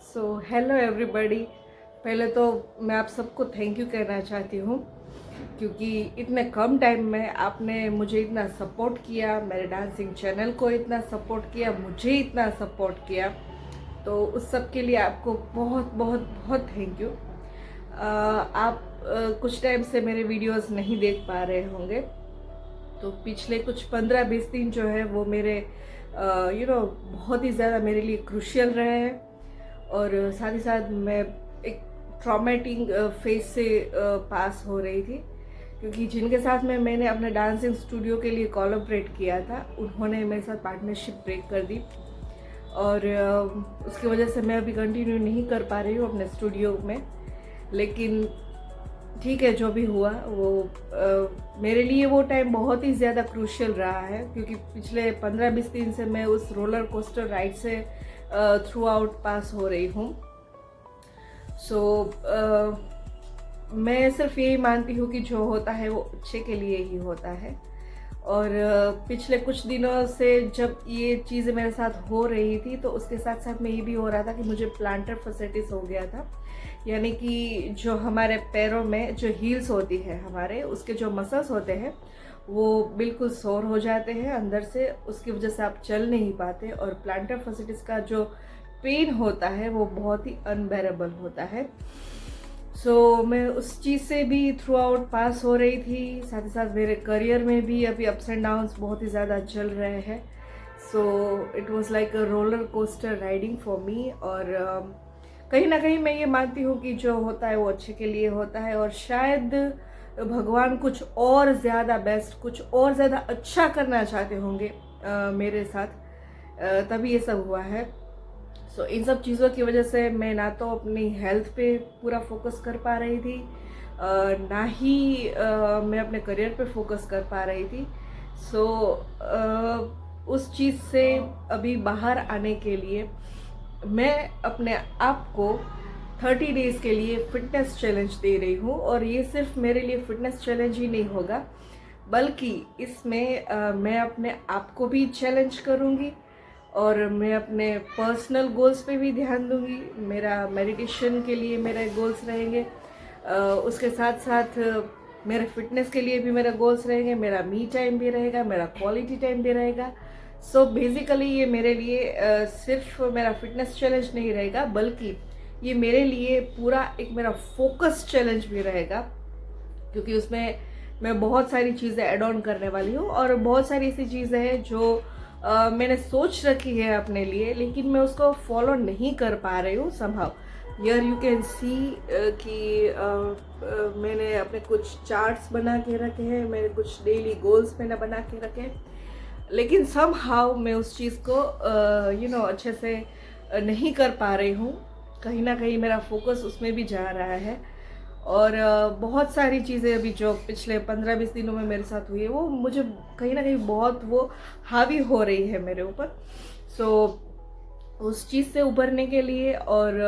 Hello everybody. पहले तो मैं आप सबको थैंक यू कहना चाहती हूँ क्योंकि इतने कम टाइम में आपने मुझे इतना सपोर्ट किया, मेरे डांसिंग चैनल को इतना सपोर्ट किया, मुझे इतना सपोर्ट किया, तो उस सब के लिए आपको बहुत बहुत बहुत थैंक यू। आप कुछ टाइम से मेरे वीडियोस नहीं देख पा रहे होंगे, तो पिछले कुछ 15-20 दिन जो है वो मेरे बहुत ही ज़्यादा मेरे लिए क्रूशियल रहे हैं। और साथ ही साथ मैं एक ट्रॉमेटिक फेज से पास हो रही थी क्योंकि जिनके साथ मैंने अपने डांसिंग स्टूडियो के लिए कोलैबोरेट किया था उन्होंने मेरे साथ पार्टनरशिप ब्रेक कर दी और उसकी वजह से मैं अभी कंटिन्यू नहीं कर पा रही हूँ अपने स्टूडियो में। लेकिन ठीक है, जो भी हुआ वो मेरे लिए वो टाइम बहुत ही ज़्यादा क्रूशियल रहा है क्योंकि पिछले 15-20 दिन से मैं उस रोलर कोस्टर राइड से थ्रू आउट पास हो रही हूँ। मैं सिर्फ यही मानती हूँ कि जो होता है वो अच्छे के लिए ही होता है। और पिछले कुछ दिनों से जब ये चीज़ें मेरे साथ हो रही थी तो उसके साथ साथ में ये भी हो रहा था कि मुझे प्लांटर फैसिलिटीज हो गया था, यानी कि जो हमारे पैरों में जो हील्स होती है हमारे, उसके जो मसल्स होते हैं वो बिल्कुल सोर हो जाते हैं अंदर से, उसकी वजह से आप चल नहीं पाते और प्लांटर फैसिलिटीज का जो पेन होता है वो बहुत ही अनबेरेबल होता है। मैं उस चीज़ से भी थ्रू आउट पास हो रही थी। साथ ही साथ मेरे करियर में भी अभी अप्स एंड डाउन्स बहुत ही ज़्यादा चल रहे हैं। It was like a roller coaster riding for me. और कहीं ना कहीं मैं ये मानती हूँ कि जो होता है वो अच्छे के लिए होता है और शायद भगवान कुछ और ज़्यादा बेस्ट, कुछ और ज़्यादा अच्छा करना चाहते होंगे मेरे साथ, तभी ये सब हुआ है। इन सब चीज़ों की वजह से मैं ना तो अपनी हेल्थ पे पूरा फोकस कर पा रही थी, ना ही मैं अपने करियर पे फोकस कर पा रही थी। उस चीज़ से अभी बाहर आने के लिए मैं अपने आप को 30 डेज़ के लिए फिटनेस चैलेंज दे रही हूँ। और ये सिर्फ मेरे लिए फिटनेस चैलेंज ही नहीं होगा, बल्कि इसमें मैं अपने आप को भी चैलेंज करूँगी और मैं अपने पर्सनल गोल्स पे भी ध्यान दूंगी। मेरा मेडिटेशन के लिए मेरे गोल्स रहेंगे, उसके साथ साथ मेरे फिटनेस के लिए भी मेरे गोल्स रहेंगे, मेरा मी टाइम भी रहेगा, मेरा क्वालिटी टाइम भी रहेगा। बेसिकली ये मेरे लिए सिर्फ मेरा फिटनेस चैलेंज नहीं रहेगा, बल्कि ये मेरे लिए पूरा एक मेरा फोकस चैलेंज भी रहेगा क्योंकि उसमें मैं बहुत सारी चीज़ें ऐड ऑन करने वाली हूँ और बहुत सारी ऐसी चीज़ें हैं जो मैंने सोच रखी है अपने लिए, लेकिन मैं उसको फॉलो नहीं कर पा रही हूँ somehow. Here you can see कि मैंने अपने कुछ चार्ट्स बना के रखे हैं, मेरे कुछ डेली गोल्स मैंने बना के रखे हैं, लेकिन समहाउ मैं उस चीज़ को अच्छे से नहीं कर पा रही हूँ। कहीं ना कहीं मेरा फोकस उसमें भी जा रहा है और बहुत सारी चीज़ें अभी जो पिछले 15-20 दिनों में मेरे साथ हुई है वो मुझे कहीं ना कहीं बहुत वो हावी हो रही है मेरे ऊपर। उस चीज़ से उभरने के लिए और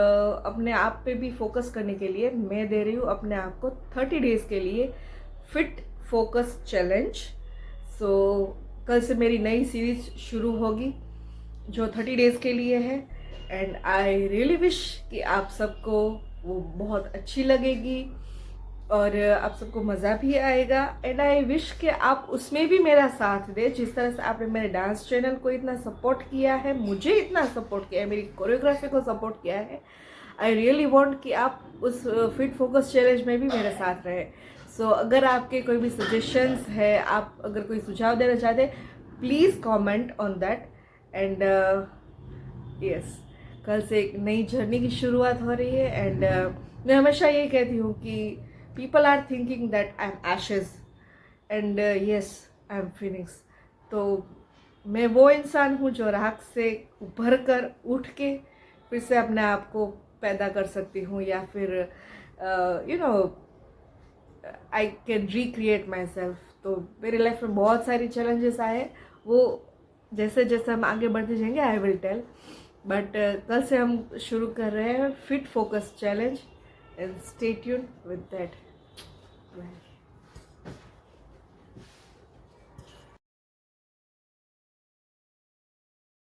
अपने आप पे भी फोकस करने के लिए मैं दे रही हूँ अपने आप को 30 डेज़ के लिए फिट फोकस चैलेंज। कल से मेरी नई सीरीज शुरू होगी जो 30 डेज़ के लिए है एंड आई रियली विश कि आप सबको वो बहुत अच्छी लगेगी और आप सबको मज़ा भी आएगा। एंड आई विश कि आप उसमें भी मेरा साथ दें, जिस तरह से आपने मेरे डांस चैनल को इतना सपोर्ट किया है, मुझे इतना सपोर्ट किया है, मेरी कोरियोग्राफी को सपोर्ट किया है। आई रियली वॉन्ट कि आप उस फिट फोकस चैलेंज में भी मेरे साथ रहें। अगर आपके कोई भी सजेशंस है, आप अगर कोई सुझाव देना चाहते, please comment on that. And yes, कल से एक नई जर्नी की शुरुआत हो रही है एंड मैं हमेशा यही कहती हूँ कि people are thinking that I am ashes and yes I am phoenix. तो मैं वो इंसान हूँ जो राख से उभर कर उठ के फिर से अपने आप को पैदा कर सकती हूँ, या फिर I can recreate my self. तो मेरी लाइफ में बहुत सारी चैलेंजेस आए, वो जैसे जैसे हम आगे बढ़ते जाएंगे आई विल टेल। बट कल से हम शुरू कर रहे हैं fit focus challenge and stay tuned with that.